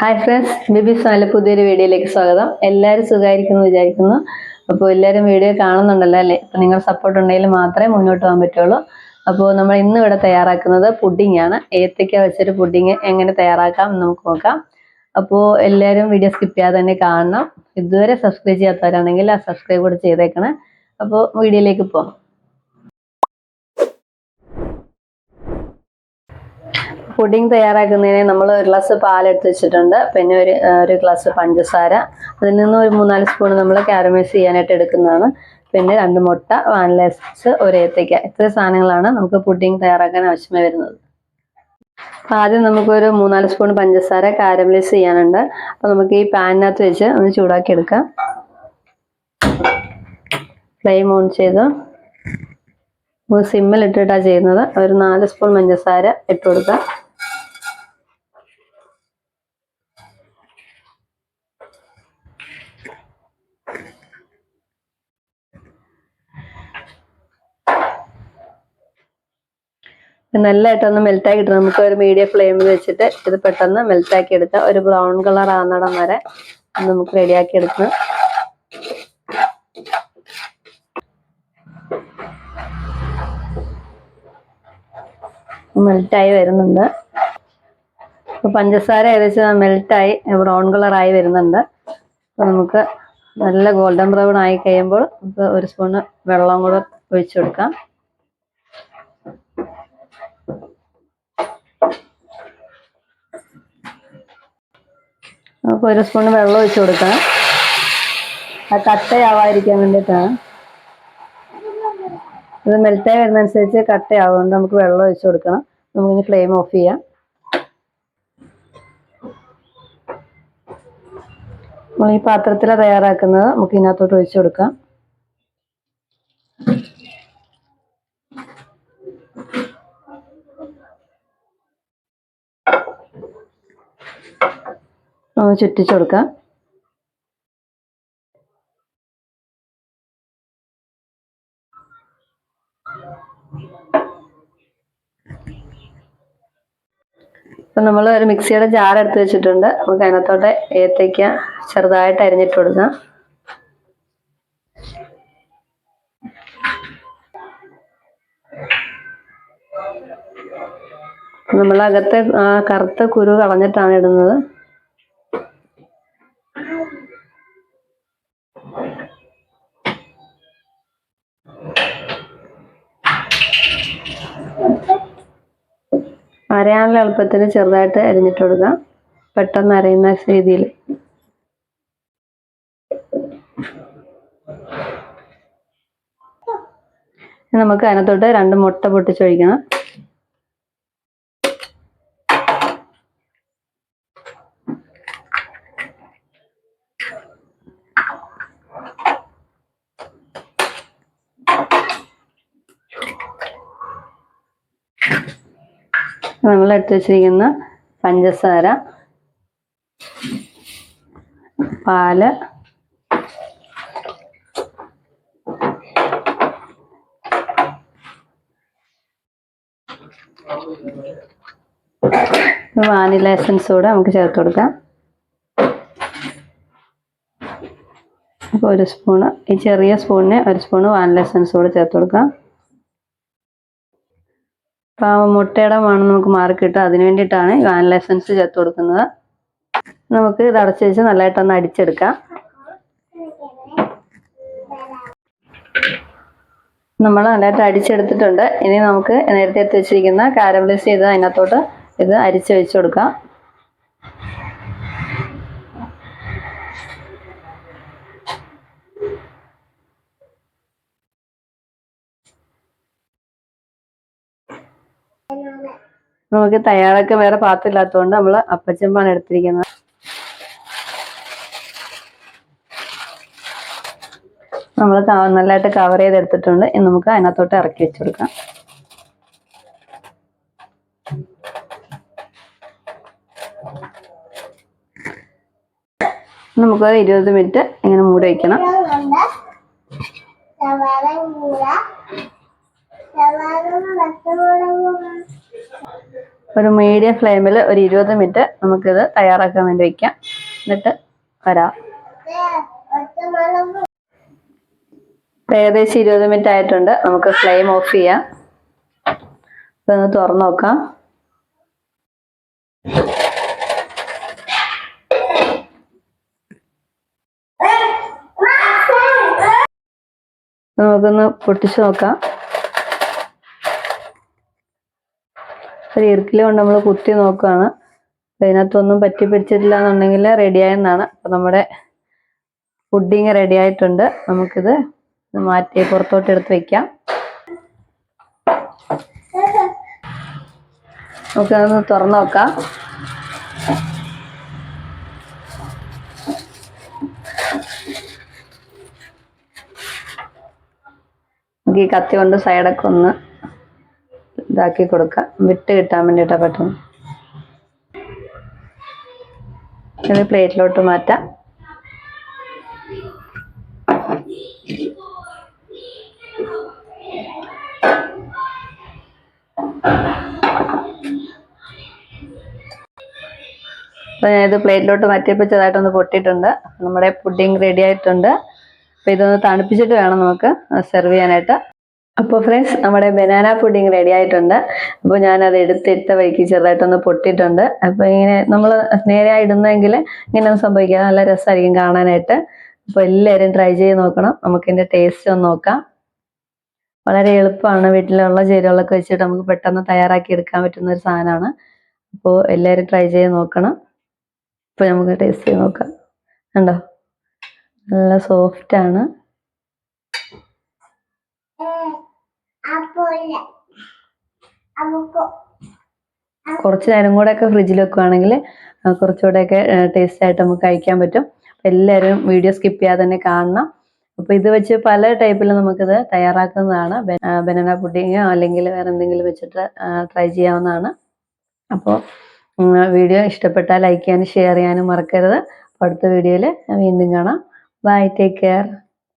Hi friends, ബിബി സാല പുതിയൊരു വീഡിയോയിലേക്ക് സ്വാഗതം. എല്ലാവരും സുഖമായിരിക്കുന്നു വിചാരിക്കുന്നു. അപ്പോൾ എല്ലാവരും വീഡിയോ കാണുന്നുണ്ടല്ലോ അല്ലേ? അപ്പോൾ നിങ്ങൾ സപ്പോർട്ട് ഉണ്ടെങ്കിൽ മാത്രമേ മുന്നോട്ട് പോകാൻ പറ്റുള്ളൂ. അപ്പോൾ നമ്മൾ ഇന്ന് ഇവിടെ തയ്യാറാക്കുന്നത് പുഡിംഗ് ആണ്. ഏത്തയ്ക്ക വെച്ചൊരു പുഡിംഗ് എങ്ങനെ തയ്യാറാക്കാം എന്ന് നമുക്ക് നോക്കാം. അപ്പോൾ എല്ലാവരും വീഡിയോ സ്കിപ്പ് ചെയ്യാതെ തന്നെ കാണണം. ഇതുവരെ സബ്സ്ക്രൈബ് ചെയ്യാത്തവരാണെങ്കിൽ ആ സബ്സ്ക്രൈബ് കൂടെ ചെയ്തേക്കണം. അപ്പോൾ വീഡിയോയിലേക്ക് പോകാം. പുഡിംഗ് തയ്യാറാക്കുന്നതിന് നമ്മൾ ഒരു ഗ്ലാസ് പാലെടുത്ത് വെച്ചിട്ടുണ്ട്. പിന്നെ ഒരു ഗ്ലാസ് പഞ്ചസാര, അതിൽ നിന്ന് ഒരു 3-4 സ്പൂൺ നമ്മൾ കാരമൈസ് ചെയ്യാനായിട്ട് എടുക്കുന്നതാണ്. പിന്നെ 2 മുട്ട, വാനില എസൻസ്, ഒരു ഏത്തയ്ക്ക. ഇത്ര സാധനങ്ങളാണ് നമുക്ക് പുഡിംഗ് തയ്യാറാക്കാൻ ആവശ്യമായി വരുന്നത്. ആദ്യം നമുക്കൊരു 3-4 സ്പൂൺ പഞ്ചസാര കാരമലൈസ് ചെയ്യാനുണ്ട്. അപ്പോൾ നമുക്ക് ഈ പാനിനകത്ത് വെച്ച് ഒന്ന് ചൂടാക്കി എടുക്കാം. ഫ്ലെയിം ഓൺ ചെയ്ത് സിമ്മിൽ ഇട്ടിട്ടാണ് ചെയ്യുന്നത്. ഒരു 4 സ്പൂൺ പഞ്ചസാര ഇട്ട് കൊടുക്കാം. നല്ലതായിട്ടൊന്ന് മെൽറ്റാക്കി ഇട്ട് നമുക്ക് ഒരു മീഡിയം ഫ്ലെയിമിൽ വെച്ചിട്ട് ഇത് പെട്ടെന്ന് മെൽറ്റാക്കി എടുക്കാം. ഒരു ബ്രൗൺ കളർ ആകുന്നിടം വരെ നമുക്ക് റെഡിയാക്കി എടുക്കാം. മെൽറ്റായി വരുന്നുണ്ട്. അപ്പോൾ പഞ്ചസാര ഏകദേശം മെൽറ്റായി ബ്രൗൺ കളറായി വരുന്നുണ്ട്. അപ്പോൾ നമുക്ക് നല്ല ഗോൾഡൻ ബ്രൗൺ ആയി കഴിയുമ്പോൾ നമുക്ക് ഒരു സ്പൂണ് വെള്ളം കൂടെ ഒഴിച്ചു കൊടുക്കാം. നമുക്ക് ഒരു സ്പൂൺ വെള്ളം ഒഴിച്ചു കൊടുക്കാം. അത് കട്ടയാവാതിരിക്കാൻ വേണ്ടിയിട്ടാണ്. ഇത് മെൽറ്റായി വരുന്നതനുസരിച്ച് കട്ടയാവുകൊണ്ട് നമുക്ക് വെള്ളം ഒഴിച്ചു കൊടുക്കണം. നമുക്കിനി ഫ്ലെയിം ഓഫ് ചെയ്യാം. നമ്മൾ ഈ പാത്രത്തിലാണ് തയ്യാറാക്കുന്നത്. നമുക്ക് ഇതിനകത്തോട്ട് ഒഴിച്ചു കൊടുക്കാം. ഒന്ന് ചുറ്റിച്ചു കൊടുക്കാം. ഇപ്പം നമ്മൾ ഒരു മിക്സിയുടെ ജാർ എടുത്ത് വെച്ചിട്ടുണ്ട്. നമുക്ക് അതിനകത്തോട്ട് ഏത്തയ്ക്ക ചെറുതായിട്ട് അരിഞ്ഞിട്ട് കൊടുക്കാം. നമ്മളകത്തെ കറുത്ത കുരു കളഞ്ഞിട്ടാണ് ഇടുന്നത്. അരയാനുള്ള എളുപ്പത്തിന് ചെറുതായിട്ട് അരിഞ്ഞിട്ട് കൊടുക്കാം. പെട്ടെന്ന് അരയുന്ന രീതിയിൽ. നമുക്ക് അതിനകത്തോട്ട് 2 മുട്ട പൊട്ടിച്ചൊഴിക്കണം. നമ്മൾ എടുത്ത് വെച്ചിരിക്കുന്ന പഞ്ചസാര, പാല്, വാനില എസൻസ് കൂടെ നമുക്ക് ചേർത്ത് കൊടുക്കാം. അപ്പോൾ ഒരു സ്പൂണ്, ഈ ചെറിയ സ്പൂണിന് ഒരു സ്പൂണ് വാനില എസൻസ് കൂടെ ചേർത്ത് കൊടുക്കാം. അപ്പോൾ മുട്ടയുടെ മണം നമുക്ക് മാറിക്കിട്ടും. അതിന് വേണ്ടിയിട്ടാണ് വാനില എസൻസ് ചേർത്ത് കൊടുക്കുന്നത്. നമുക്ക് ഇത് അടച്ച് വെച്ച് നല്ലതായിട്ടൊന്ന് അടിച്ചെടുക്കാം. നമ്മൾ നല്ലതായിട്ട് അടിച്ചെടുത്തിട്ടുണ്ട്. ഇനി നമുക്ക് നേരത്തെ എടുത്ത് വെച്ചിരിക്കുന്ന കാരമലൈസ് ചെയ്ത് അതിനകത്തോട്ട് ഇത് അരിച്ച് വെച്ച് കൊടുക്കാം. നമുക്ക് തയ്യാറാക്കാൻ വേറെ പാത്രം ഇല്ലാത്തതുകൊണ്ട് നമ്മൾ അപ്പച്ചെമ്പാണ് എടുത്തിരിക്കുന്നത്. നമ്മൾ നല്ലതായിട്ട് കവർ ചെയ്തെടുത്തിട്ടുണ്ട്. ഇനി നമുക്ക് അതിനകത്തോട്ട് ഇറക്കി വെച്ച് കൊടുക്കാം. നമുക്ക് 20 മിനിറ്റ് ഇങ്ങനെ മൂടി വയ്ക്കണം. ഒരു മീഡിയം ഫ്ലെയിമിൽ ഒരു 20 മിനിറ്റ് നമുക്കിത് തയ്യാറാക്കാൻ വേണ്ടി വയ്ക്കാം. എന്നിട്ട് വരാം. ഏകദേശം 20 മിനിറ്റ് ആയിട്ടുണ്ട്. നമുക്ക് ഫ്ലെയിം ഓഫ് ചെയ്യാം. ഇതൊന്ന് തുറന്നു നോക്കാം. നമുക്കൊന്ന് പൊട്ടിച്ചു നോക്കാം. ഒരു ഇറുക്കിൽ കൊണ്ട് നമ്മൾ കുത്തി നോക്കുകയാണ്. അതിനകത്തൊന്നും പറ്റി പിടിച്ചിട്ടില്ല എന്നുണ്ടെങ്കിൽ റെഡിയായെന്നാണ്. അപ്പം നമ്മുടെ പുഡിങ് റെഡി ആയിട്ടുണ്ട്. നമുക്കിത് മാറ്റി പുറത്തോട്ട് എടുത്ത് വെക്കാം. നമുക്കതൊന്ന് തുറന്നു നോക്കാം. നമുക്ക് ഈ കത്തി കൊണ്ട് സൈഡൊക്കെ ഒന്ന് ഇതാക്കി കൊടുക്കാം, വിട്ട് കിട്ടാൻ വേണ്ടിയിട്ടാ പെട്ടെന്ന്. ഇത് പ്ലേറ്റിലോട്ട് മാറ്റാം. അപ്പോൾ ഞാൻ ഇത് പ്ലേറ്റിലോട്ട് മാറ്റിയപ്പോൾ ചെറുതായിട്ടൊന്ന് പൊട്ടിയിട്ടുണ്ട്. നമ്മുടെ പുഡിങ് റെഡി ആയിട്ടുണ്ട്. അപ്പോൾ ഇതൊന്ന് തണുപ്പിച്ചിട്ട് വേണം നമുക്ക് സെർവ് ചെയ്യാനായിട്ട്. അപ്പോൾ ഫ്രണ്ട്സ്, നമ്മുടെ ബനാന പുഡിങ് റെഡി ആയിട്ടുണ്ട്. അപ്പോൾ ഞാനത് എടുത്തിട്ട വഴിക്ക് ചെറുതായിട്ടൊന്ന് പൊട്ടിയിട്ടുണ്ട്. അപ്പോൾ ഇങ്ങനെ നമ്മൾ നേരെയായി ഇടുന്നെങ്കിൽ ഇങ്ങനെയൊന്നും സംഭവിക്കുക, നല്ല രസമായിരിക്കും കാണാനായിട്ട്. അപ്പോൾ എല്ലാവരും ട്രൈ ചെയ്ത് നോക്കണം. നമുക്കിതിൻ്റെ ടേസ്റ്റ് ഒന്ന് നോക്കാം. വളരെ എളുപ്പമാണ്. വീട്ടിലുള്ള ചേരുവകളൊക്കെ വെച്ചിട്ട് നമുക്ക് പെട്ടെന്ന് തയ്യാറാക്കി എടുക്കാൻ പറ്റുന്ന ഒരു സാധനമാണ്. അപ്പോൾ എല്ലാവരും ട്രൈ ചെയ്ത് നോക്കണം. ഇപ്പോൾ നമുക്ക് ടേസ്റ്റ് ചെയ്ത് നോക്കാം. കണ്ടോ, നല്ല സോഫ്റ്റാണ്. കുറച്ച് നേരം കൂടെ ഒക്കെ ഫ്രിഡ്ജിൽ വെക്കുകയാണെങ്കിൽ കുറച്ചുകൂടെയൊക്കെ ടേസ്റ്റ് ആയിട്ട് നമുക്ക് കഴിക്കാൻ പറ്റും. എല്ലാവരും വീഡിയോ സ്കിപ്പ് ചെയ്യാതെ തന്നെ കാണണം. അപ്പോൾ ഇത് വെച്ച് പല ടൈപ്പിൽ നമുക്കിത് തയ്യാറാക്കുന്നതാണ്. ബനാന പുഡിങ്ങോ അല്ലെങ്കിൽ വേറെ എന്തെങ്കിലും വെച്ചിട്ട് ട്രൈ ചെയ്യാവുന്നതാണ്. അപ്പോൾ വീഡിയോ ഇഷ്ടപ്പെട്ടാൽ ലൈക്ക് ചെയ്യാനും ഷെയർ ചെയ്യാനും മറക്കരുത്. അടുത്ത വീഡിയോയിൽ വീണ്ടും കാണാം. Bye, take care.